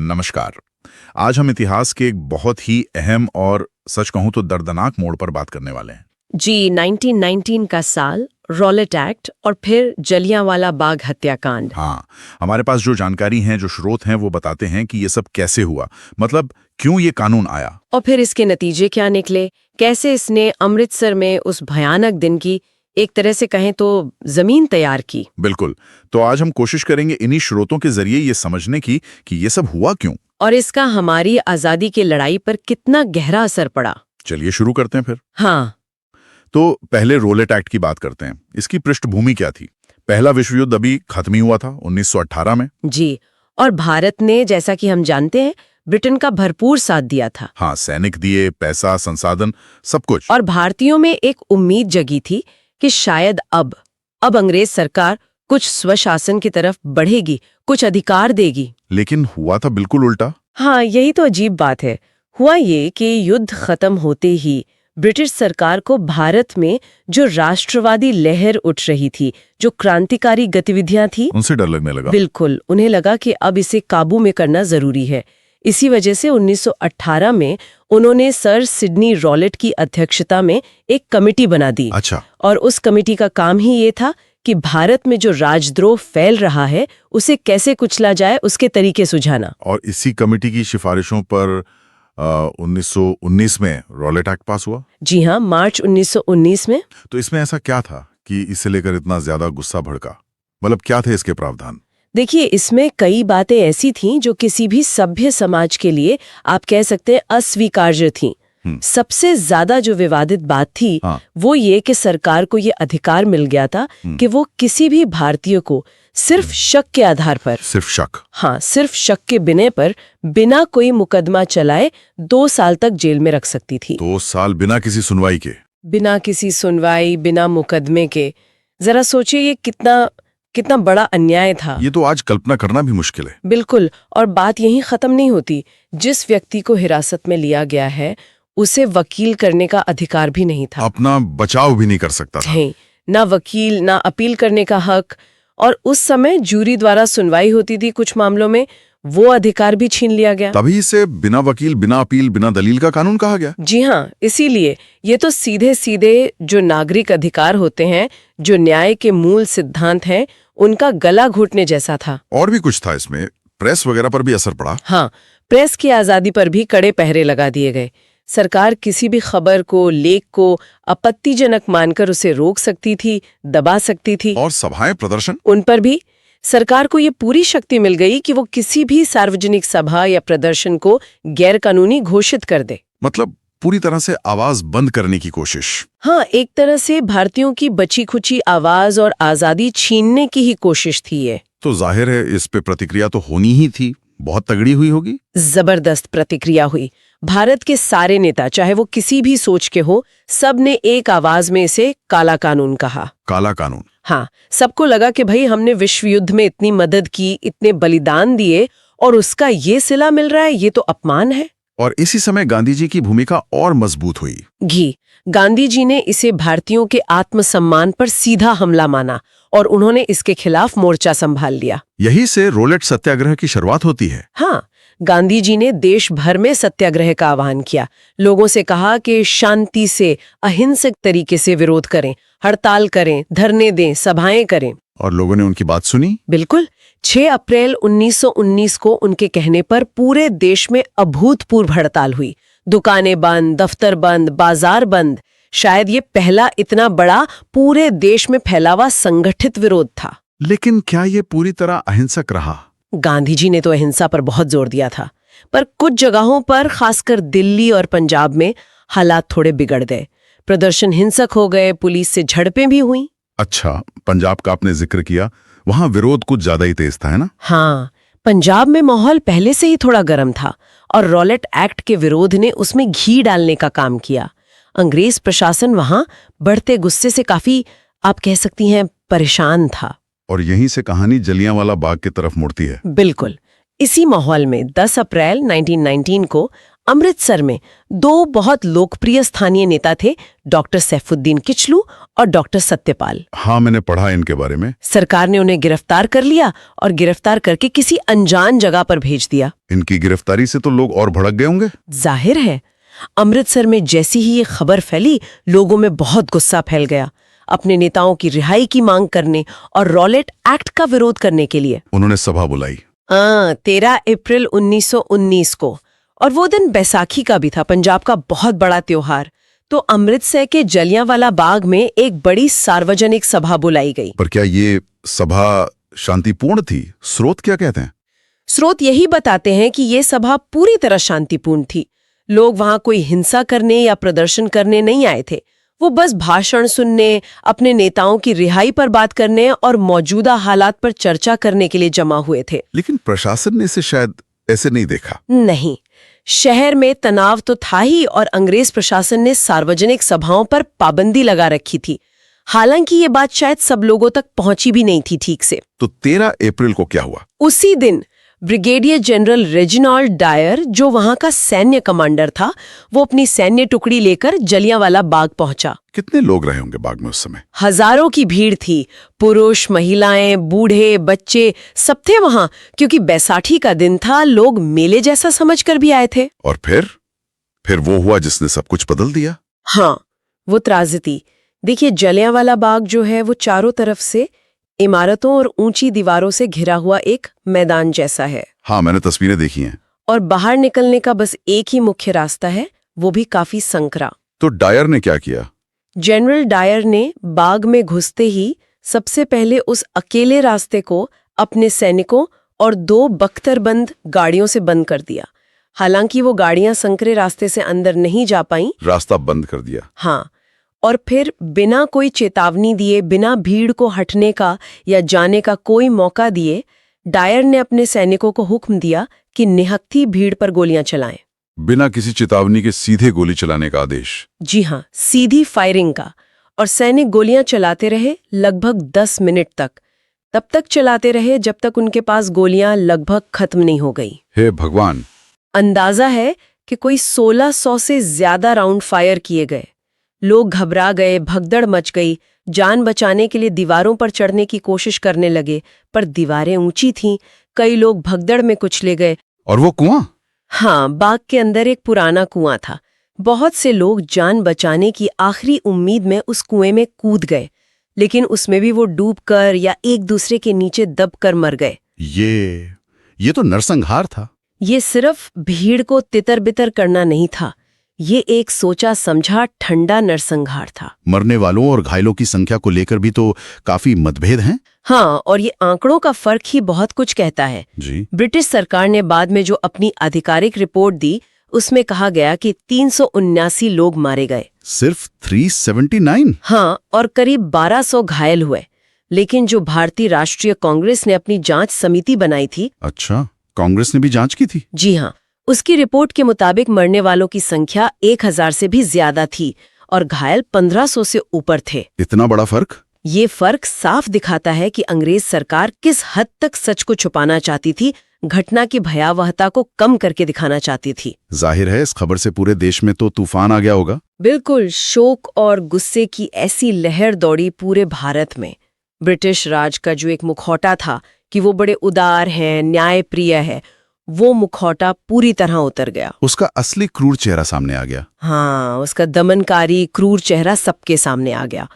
नमस्कार। आज हम इतिहास के एक बहुत ही अहम और सच कहूं तो दर्दनाक मोड़ पर बात करने वाले हैं। जी 1919 का साल, रॉलेट एक्ट और फिर जलियांवाला बाग हत्याकांड। हाँ, हमारे पास जो जानकारी है, जो स्रोत हैं, वो बताते हैं कि ये सब कैसे हुआ, मतलब क्यों ये कानून आया। और फिर इसके नतीजे क्या निकले, कैसे इसने अमृतसर में उस भयानक दिन की एक तरह से कहें तो जमीन तैयार की। बिल्कुल। तो आज हम कोशिश करेंगे इन्हीं स्रोतों के जरिए ये समझने की कि ये सब हुआ क्यों। और इसका हमारी आजादी की लड़ाई पर कितना गहरा असर पड़ा। चलिए शुरू करते हैं फिर। हाँ, तो पहले रोलेट एक्ट की बात करते हैं। इसकी पृष्ठभूमि क्या थी? पहला विश्व युद्ध अभी खत्म ही हुआ था 1918 में। जी। और भारत ने, जैसा कि हम जानते हैं, ब्रिटेन का भरपूर साथ दिया था। हाँ, सैनिक दिए, पैसा, संसाधन, सब कुछ। और भारतीयों में एक उम्मीद जगी थी कि शायद अब अंग्रेज सरकार कुछ स्वशासन की तरफ बढ़ेगी, कुछ अधिकार देगी। लेकिन हुआ था बिल्कुल उल्टा। हाँ, यही तो अजीब बात है। हुआ ये कि युद्ध खत्म होते ही ब्रिटिश सरकार को भारत में जो राष्ट्रवादी लहर उठ रही थी, जो क्रांतिकारी गतिविधियां थी, उनसे डर लगने लगा। बिल्कुल, उन्हें लगा कि अब इसे काबू में करना जरूरी है। इसी वजह से 1918 में उन्होंने सर सिडनी रॉलेट की अध्यक्षता में एक कमेटी बना दी। अच्छा। और उस कमेटी का काम ही ये था कि भारत में जो राजद्रोह फैल रहा है उसे कैसे कुचला जाए, उसके तरीके सुझाना। और इसी कमेटी की सिफारिशों पर 1919 में रॉलेट एक्ट पास हुआ। जी हाँ, मार्च 1919 में। तो इसमें ऐसा क्या था कि इसे लेकर इतना ज्यादा गुस्सा भड़का? मतलब क्या थे इसके प्रावधान? देखिए, इसमें कई बातें ऐसी थीं जो किसी भी सभ्य समाज के लिए आप कह सकते हैं अस्वीकार्य थीं। सबसे ज्यादा जो विवादित बात थी, हाँ। वो ये कि सरकार को ये अधिकार मिल गया था कि वो किसी भी भारतीय को सिर्फ शक के आधार पर, सिर्फ शक? हाँ, सिर्फ शक के बिना पर बिना कोई मुकदमा चलाए 2 साल तक जेल में रख सकती थी। 2 साल बिना किसी सुनवाई के? बिना किसी सुनवाई, बिना मुकदमे के। जरा सोचिए ये कितना बड़ा अन्याय था। ये तो आज कल्पना करना भी मुश्किल है। बिल्कुल। और बात यहीं खत्म नहीं होती। जिस व्यक्ति को हिरासत में लिया गया है उसे वकील करने का अधिकार भी नहीं था। अपना बचाव भी नहीं कर सकता था। नहीं, ना वकील, ना अपील करने का हक। और उस समय जूरी द्वारा सुनवाई होती थी कुछ मामलों में, वो अधिकार भी छीन लिया गया। तभी इसे बिना वकील, बिना अपील, बिना दलील का कानून कहा गया। जी हाँ, इसीलिए ये तो सीधे सीधे जो नागरिक अधिकार होते हैं, जो न्याय के मूल सिद्धांत हैं, उनका गला घोटने जैसा था। और भी कुछ था इसमें, प्रेस वगैरह पर भी असर पड़ा। हाँ, प्रेस की आजादी पर भी कड़े पहरे लगा दिए गए। सरकार किसी भी खबर को, लेख को आपत्तिजनक मानकर उसे रोक सकती थी, दबा सकती थी। और सभाएं, प्रदर्शन, उन पर भी सरकार को ये पूरी शक्ति मिल गई कि वो किसी भी सार्वजनिक सभा या प्रदर्शन को गैरकानूनी घोषित कर दे। मतलब पूरी तरह से आवाज बंद करने की कोशिश। हाँ, एक तरह से भारतीयों की बची खुची आवाज और आजादी छीनने की ही कोशिश थी ये। तो जाहिर है इस पे प्रतिक्रिया तो होनी ही थी, बहुत तगड़ी हुई होगी। जबरदस्त प्रतिक्रिया हुई। भारत के सारे नेता, चाहे वो किसी भी सोच के हो, सब ने एक आवाज में इसे काला कानून कहा। काला कानून? हाँ, सबको लगा कि भाई हमने विश्व युद्ध में इतनी मदद की, इतने बलिदान दिए और उसका ये सिला मिल रहा है, ये तो अपमान है। और इसी समय गांधी जी की भूमिका और मजबूत हुई। गांधी जी ने इसे भारतीयों के आत्मसम्मान पर सीधा हमला माना और उन्होंने इसके खिलाफ मोर्चा संभाल लिया। यही से रोलेट सत्याग्रह की शुरुआत होती है। हाँ, गांधी जी ने देश भर में सत्याग्रह का आह्वान किया। लोगों से कहा कि शांति से, अहिंसक तरीके से विरोध करें, हड़ताल करें, धरने दें, सभाएं करें। और लोगों ने उनकी बात सुनी। बिल्कुल। 6 अप्रैल 1919 को उनके कहने पर पूरे देश में अभूतपूर्व हड़ताल हुई। दुकानें बंद, दफ्तर बंद, बाजार बंद। शायद ये पहला इतना बड़ा पूरे देश में फैला हुआ संगठित विरोध था। लेकिन क्या ये पूरी तरह अहिंसक रहा? गांधी जी ने तो अहिंसा पर बहुत जोर दिया था, पर कुछ जगहों पर, खासकर दिल्ली और पंजाब में, हालात थोड़े बिगड़ गए। प्रदर्शन हिंसक हो गए, पुलिस से झड़पें भी हुई। अच्छा, पंजाब का आपने जिक्र किया, वहां विरोध कुछ ज्यादा ही तेज था, है ना? हाँ, पंजाब में माहौल पहले से ही थोड़ा गर्म था और रॉलेट एक्ट के विरोध ने उसमें घी डालने का काम किया। अंग्रेज प्रशासन वहां बढ़ते गुस्से से काफी, आप कह सकती हैं, परेशान था। और यहीं से कहानी जलियांवाला बाग की तरफ मुड़ती है। बिल्कुल। इसी माहौल में 10 अप्रैल 1919 को अमृतसर में दो बहुत लोकप्रिय स्थानीय नेता थे, डॉक्टर सैफुद्दीन किचलू और डॉक्टर सत्यपाल। हाँ, मैंने पढ़ा इनके बारे में। सरकार ने उन्हें गिरफ्तार कर लिया और गिरफ्तार करके किसी अनजान जगह पर भेज दिया। इनकी गिरफ्तारी से तो लोग और भड़क गए होंगे। जाहिर है, अमृतसर में जैसी ही ये खबर फैली, लोगों में बहुत गुस्सा फैल गया। अपने नेताओं की रिहाई की मांग करने और रॉलेट एक्ट का विरोध करने के लिए उन्होंने सभा बुलाई। 13 अप्रैल 1919 को, और वो दिन बैसाखी का भी था, पंजाब का बहुत बड़ा त्योहार। तो अमृतसर के जलियांवाला बाग में एक बड़ी सार्वजनिक सभा बुलाई गई। पर क्या ये सभा शांतिपूर्ण थी? स्रोत क्या कहते हैं? स्रोत यही बताते हैं कि ये सभा पूरी तरह शांतिपूर्ण थी। लोग वहां कोई हिंसा करने या प्रदर्शन करने नहीं आए थे। वो बस भाषण सुनने, अपने नेताओं की रिहाई पर बात करने और मौजूदा हालात पर चर्चा करने के लिए जमा हुए थे। लेकिन प्रशासन ने इसे शायद ऐसे नहीं देखा। नहीं, शहर में तनाव तो था ही, और अंग्रेज प्रशासन ने सार्वजनिक सभाओं पर पाबंदी लगा रखी थी। हालांकि ये बात शायद सब लोगों तक पहुंची भी नहीं थी ठीक से। तो 13 अप्रैल को क्या हुआ? उसी दिन ब्रिगेडियर जनरल रेजिनाल्ड डायर, जो वहां का सैन्य कमांडर था, वो अपनी सैन्य टुकड़ी लेकर जलियांवाला बाग पहुंचा। कितने लोग रहे होंगे बाग में उस समय? हजारों की भीड़ थी। पुरुष, महिलाएं, बूढ़े, बच्चे सब थे वहां, क्योंकि बैसाखी का दिन था। लोग मेले जैसा समझकर भी आए थे। और फिर वो हुआ जिसने सब कुछ बदल दिया। हाँ, वो त्रासदी। देखिए, जलियांवाला बाग जो है वो चारों तरफ से इमारतों और ऊंची दीवारों से घिरा हुआ एक मैदान जैसा है। हाँ, मैंने तस्वीरें देखी हैं। और बाहर निकलने का बस एक ही मुख्य रास्ता है, वो भी काफी संकरा। तो डायर ने क्या किया? जनरल डायर ने बाग में घुसते ही सबसे पहले उस अकेले रास्ते को अपने सैनिकों और 2 बख्तरबंद गाड़ियों से बंद कर दिया। हालांकि वो गाड़ियां संकरे रास्ते से अंदर नहीं जा पाईं। रास्ता बंद कर दिया। हाँ, और फिर बिना कोई चेतावनी दिए, बिना भीड़ को हटने का या जाने का कोई मौका दिए, डायर ने अपने सैनिकों को हुक्म दिया कि निहत्थी भीड़ पर गोलियां चलाएं। बिना किसी चेतावनी के सीधे गोली चलाने का आदेश? जी हाँ, सीधी फायरिंग का। और सैनिक गोलियां चलाते रहे लगभग 10 मिनट तक। तब तक चलाते रहे जब तक उनके पास गोलियां लगभग खत्म नहीं हो गई। हे भगवान! अंदाजा है कि कोई 1600 से ज्यादा राउंड फायर किए गए। लोग घबरा गए, भगदड़ मच गई। जान बचाने के लिए दीवारों पर चढ़ने की कोशिश करने लगे, पर दीवारें ऊंची थीं। कई लोग भगदड़ में कुचले गए। और वो कुआं? हाँ, बाग के अंदर एक पुराना कुआं था। बहुत से लोग जान बचाने की आखिरी उम्मीद में उस कुएं में कूद गए, लेकिन उसमें भी वो डूबकर या एक दूसरे के नीचे दबकर मर गए। ये तो नरसंहार था। ये सिर्फ भीड़ को तितर-बितर करना नहीं था, ये एक सोचा समझा ठंडा नरसंहार था। मरने वालों और घायलों की संख्या को लेकर भी तो काफी मतभेद हैं। हाँ, और ये आंकड़ों का फर्क ही बहुत कुछ कहता है। जी। ब्रिटिश सरकार ने बाद में जो अपनी आधिकारिक रिपोर्ट दी, उसमें कहा गया कि 379 लोग मारे गए। सिर्फ 379? हाँ, और करीब 1200 घायल हुए। लेकिन जो भारतीय राष्ट्रीय कांग्रेस ने अपनी जांच समिति बनाई थी। अच्छा, कांग्रेस ने भी जांच की थी? जी हाँ, उसकी रिपोर्ट के मुताबिक मरने वालों की संख्या 1000 से भी ज्यादा थी और घायल 1500 से ऊपर थे। इतना बड़ा फर्क? ये फर्क साफ दिखाता है कि अंग्रेज सरकार किस हद तक सच को छुपाना चाहती थी, घटना की भयावहता को कम करके दिखाना चाहती थी। जाहिर है इस खबर से पूरे देश में तो तूफान आ गया होगा। बिल्कुल, शोक और गुस्से की ऐसी लहर दौड़ी पूरे भारत में। ब्रिटिश राज का जो एक मुखौटा था कि वो बड़े उदार हैं, न्यायप्रिय है, वो मुखौटा पूरी तरह उतर गया। उसका असली क्रूर चेहरा सामने आ गया। हाँ, उसका दमनकारी क्रूर चेहरा सबके सामने आ गया।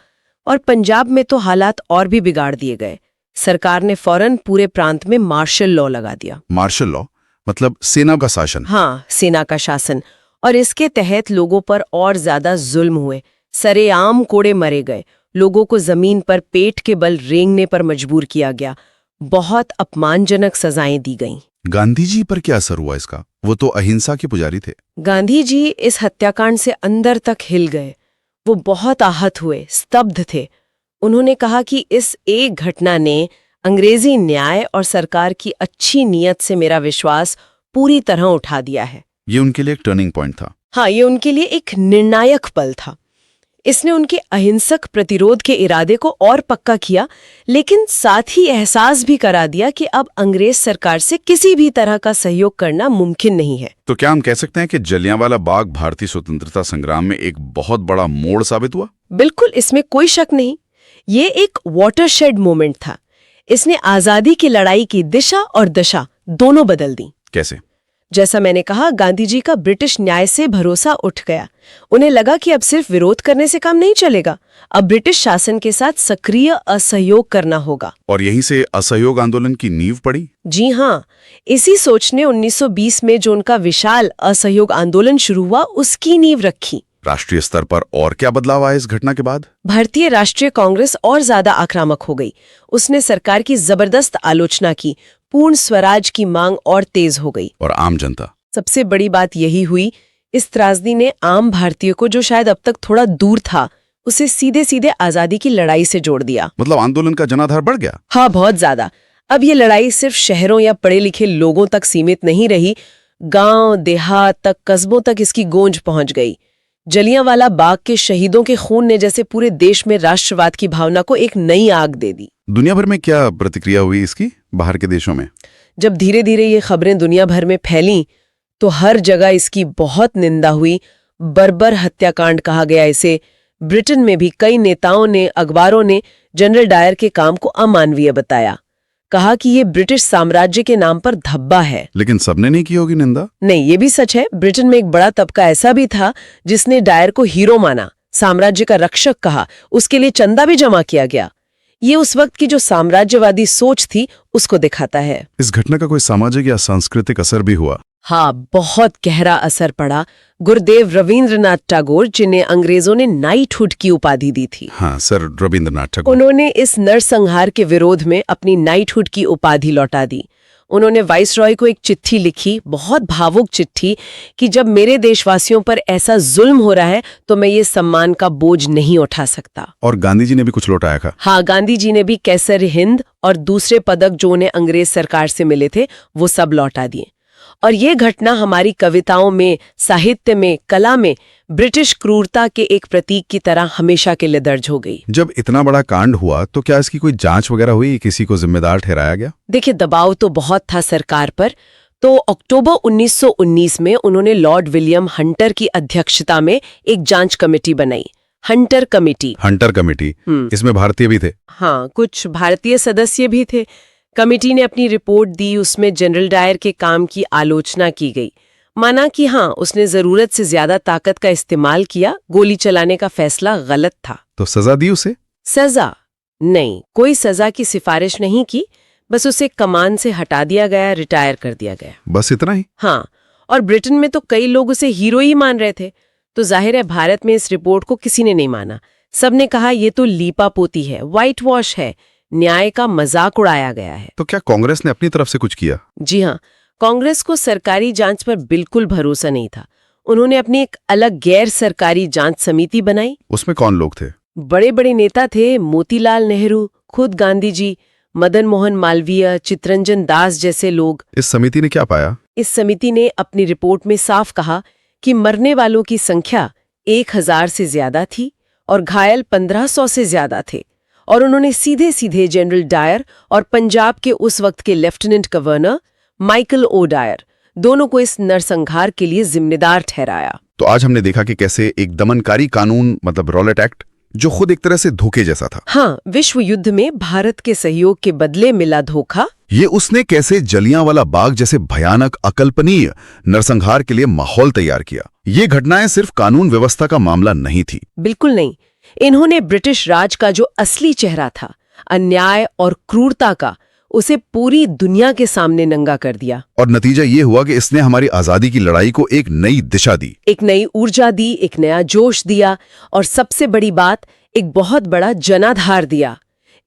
और पंजाब में तो हालात और भी बिगाड़ दिए गए। सरकार ने फौरन पूरे प्रांत में मार्शल लॉ लगा दिया। मार्शल लॉ मतलब सेना का शासन? हाँ, सेना का शासन। और इसके तहत लोगों पर और ज्यादा जुल्म हुए। सरेआम कोड़े मरे गए। लोगों को जमीन पर पेट के बल रेंगने पर मजबूर किया गया। बहुत अपमानजनक सजाएं दी गईं। गांधी जी पर क्या असर हुआ इसका? वो तो अहिंसा के पुजारी थे। गांधी जी इस हत्याकांड से अंदर तक हिल गए। वो बहुत आहत हुए, स्तब्ध थे। उन्होंने कहा कि इस एक घटना ने अंग्रेजी न्याय और सरकार की अच्छी नीयत से मेरा विश्वास पूरी तरह उठा दिया है। ये उनके लिए एक टर्निंग पॉइंट था। हाँ, ये उनके लिए एक निर्णायक पल था। इसने उनके अहिंसक प्रतिरोध के इरादे को और पक्का किया, लेकिन साथ ही एहसास भी करा दिया कि अब अंग्रेज सरकार से किसी भी तरह का सहयोग करना मुमकिन नहीं है। तो क्या हम कह सकते हैं कि जलियांवाला बाग भारतीय स्वतंत्रता संग्राम में एक बहुत बड़ा मोड़ साबित हुआ? बिल्कुल, इसमें कोई शक नहीं। ये एक वाटरशेड मोमेंट था। इसने आजादी की लड़ाई की दिशा और दशा दोनों बदल दी। कैसे? जैसा मैंने कहा, गांधी जी का ब्रिटिश न्याय से भरोसा उठ गया। उन्हें लगा कि अब सिर्फ विरोध करने से काम नहीं चलेगा, अब ब्रिटिश शासन के साथ सक्रिय असहयोग करना होगा। और यहीं से असहयोग आंदोलन की नींव पड़ी? जी हाँ, इसी सोच ने 1920 में जो उनका विशाल असहयोग आंदोलन शुरू हुआ, उसकी नींव रखी। राष्ट्रीय स्तर पर और क्या बदलाव आया इस घटना के बाद? भारतीय राष्ट्रीय कांग्रेस और ज्यादा आक्रामक हो गई। उसने सरकार की जबरदस्त आलोचना की, पूर्ण स्वराज की मांग और तेज हो गई। और आम जनता? सबसे बड़ी बात यही हुई, इस त्रासदी ने आम भारतीय को, जो शायद अब तक थोड़ा दूर था, उसे सीधे सीधे आजादी की लड़ाई से जोड़ दिया। मतलब आंदोलन का जनाधार बढ़ गया? हाँ, बहुत ज्यादा। अब ये लड़ाई सिर्फ शहरों या पढ़े लिखे लोगों तक सीमित नहीं रही, गांव देहात तक, कस्बों तक इसकी गूंज पहुंच गई। जलियांवाला बाग के शहीदों के खून ने जैसे पूरे देश में राष्ट्रवाद की भावना को एक नई आग दे दी। दुनिया भर में क्या प्रतिक्रिया हुई इसकी, बाहर के देशों में? जब धीरे धीरे ये खबरें दुनिया भर में फैलीं, तो हर जगह इसकी बहुत निंदा हुई। बर्बर हत्याकांड कहा गया इसे। ब्रिटेन में भी कई नेताओं ने, अखबारों ने जनरल डायर के काम को अमानवीय बताया। कहा कि ये ब्रिटिश साम्राज्य के नाम पर धब्बा है। लेकिन सबने नहीं की होगी निंदा? नहीं, ये भी सच है। ब्रिटेन में एक बड़ा तबका ऐसा भी था जिसने डायर को हीरो माना, साम्राज्य का रक्षक कहा, उसके लिए चंदा भी जमा किया गया। ये उस वक्त की जो साम्राज्यवादी सोच थी, उसको दिखाता है। इस घटना का कोई सामाजिक या सांस्कृतिक असर भी हुआ? हाँ, बहुत गहरा असर पड़ा। गुरुदेव रविंद्रनाथ टैगोर, जिन्हें अंग्रेजों ने नाइटहुड की उपाधि दी थी, हाँ सर, रविंद्रनाथ टैगोर, उन्होंने इस नरसंहार के विरोध में अपनी नाइटहुड की उपाधि लौटा दी। उन्होंने वाइसरॉय को एक चिट्ठी लिखी, बहुत भावुक चिट्ठी, कि जब मेरे देशवासियों पर ऐसा जुल्म हो रहा है तो मैं ये सम्मान का बोझ नहीं उठा सकता। और गांधी जी ने भी कुछ लौटाया था? हाँ, गांधी जी ने भी कैसर हिंद और दूसरे पदक जो उन्हें अंग्रेज सरकार से मिले थे, वो सब लौटा दिए। और ये घटना हमारी कविताओं में, साहित्य में, कला में ब्रिटिश क्रूरता के एक प्रतीक की तरह हमेशा के लिए दर्ज हो गई। जब इतना बड़ा कांड हुआ तो क्या इसकी कोई जांच वगैरह हुई, किसी को जिम्मेदार ठहराया गया? देखिए, दबाव तो बहुत था सरकार पर। तो अक्टूबर 1919 में उन्होंने लॉर्ड विलियम हंटर की अध्यक्षता में एक जांच कमेटी बनाई, हंटर कमेटी। हंटर कमेटी, इसमें भारतीय भी थे? हाँ, कुछ भारतीय सदस्य भी थे। कमेटी ने अपनी रिपोर्ट दी, उसमें जनरल डायर के काम की आलोचना की गई। माना कि हाँ, उसने जरूरत से ज्यादा ताकत का इस्तेमाल किया, गोली चलाने का फैसला गलत था। तो सजा दी उसे? सजा नहीं, कोई सजा की सिफारिश नहीं की, बस उसे कमान से हटा दिया गया, रिटायर कर दिया गया। बस इतना ही? हाँ, और ब्रिटेन में तो कई लोग उसे हीरो ही मान रहे थे। तो जाहिर है भारत में इस रिपोर्ट को किसी ने नहीं माना। सबने कहा ये तो लीपापोती है, व्हाइट वॉश है, न्याय का मजाक उड़ाया गया है। तो क्या कांग्रेस ने अपनी तरफ से कुछ किया? जी हाँ, कांग्रेस को सरकारी जांच पर बिल्कुल भरोसा नहीं था। उन्होंने अपनी एक अलग गैर सरकारी जांच समिति बनाई। उसमें कौन लोग थे? बड़े बड़े नेता थे, मोतीलाल नेहरू, खुद गांधी जी, मदन मोहन मालवीय, चित्तरंजन दास जैसे लोग। इस समिति ने क्या पाया? इस समिति ने अपनी रिपोर्ट में साफ कहा कि मरने वालों की संख्या 1000 से ज्यादा थी और घायल 1500 से ज्यादा थे। और उन्होंने सीधे सीधे जनरल डायर और पंजाब के उस वक्त के lieutenant governor Michael O'Dwyer, दोनों को इस नरसंहार के लिए जिम्मेदार ठहराया। तो आज हमने देखा कि कैसे एक दमनकारी कानून, मतलब रॉलेट एक्ट, जो खुद एक तरह से धोखे जैसा था। हाँ, विश्व युद्ध में भारत के सहयोग के बदले मिला धोखा। ये उसने कैसे जलियांवाला बाग जैसे भयानक, अकल्पनीय नरसंहार के लिए माहौल तैयार किया। ये घटनाएं सिर्फ कानून व्यवस्था का मामला नहीं थी। बिल्कुल नहीं, इन्होंने ब्रिटिश राज का जो असली चेहरा था, अन्याय और क्रूरता का, उसे पूरी दुनिया के सामने नंगा कर दिया। और नतीजा ये हुआ कि इसने हमारी आजादी की लड़ाई को एक नई दिशा दी, एक नई ऊर्जा दी, एक नया जोश दिया, और सबसे बड़ी बात, एक बहुत बड़ा जनाधार दिया।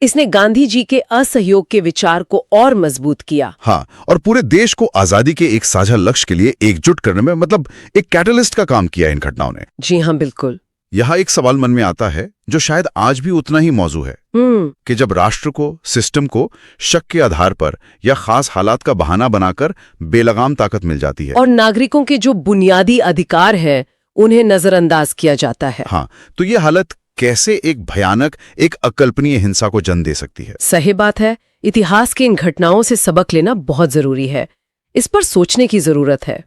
इसने गांधी जी के असहयोग के विचार को और मजबूत किया। हाँ, और पूरे देश को आजादी के एक साझा लक्ष्य के लिए एकजुट करने में, मतलब एक कैटलिस्ट का काम किया इन घटनाओं ने। जी हाँ, बिल्कुल। यहाँ एक सवाल मन में आता है जो शायद आज भी उतना ही मौजू है, कि जब राष्ट्र को, सिस्टम को शक के आधार पर या खास हालात का बहाना बनाकर बेलगाम ताकत मिल जाती है, और नागरिकों के जो बुनियादी अधिकार है उन्हें नजरअंदाज किया जाता है। हाँ, तो ये हालत कैसे एक भयानक, एक अकल्पनीय हिंसा को जन्म दे सकती है? सही बात है। इतिहास की इन घटनाओं से सबक लेना बहुत जरूरी है। इस पर सोचने की जरूरत है।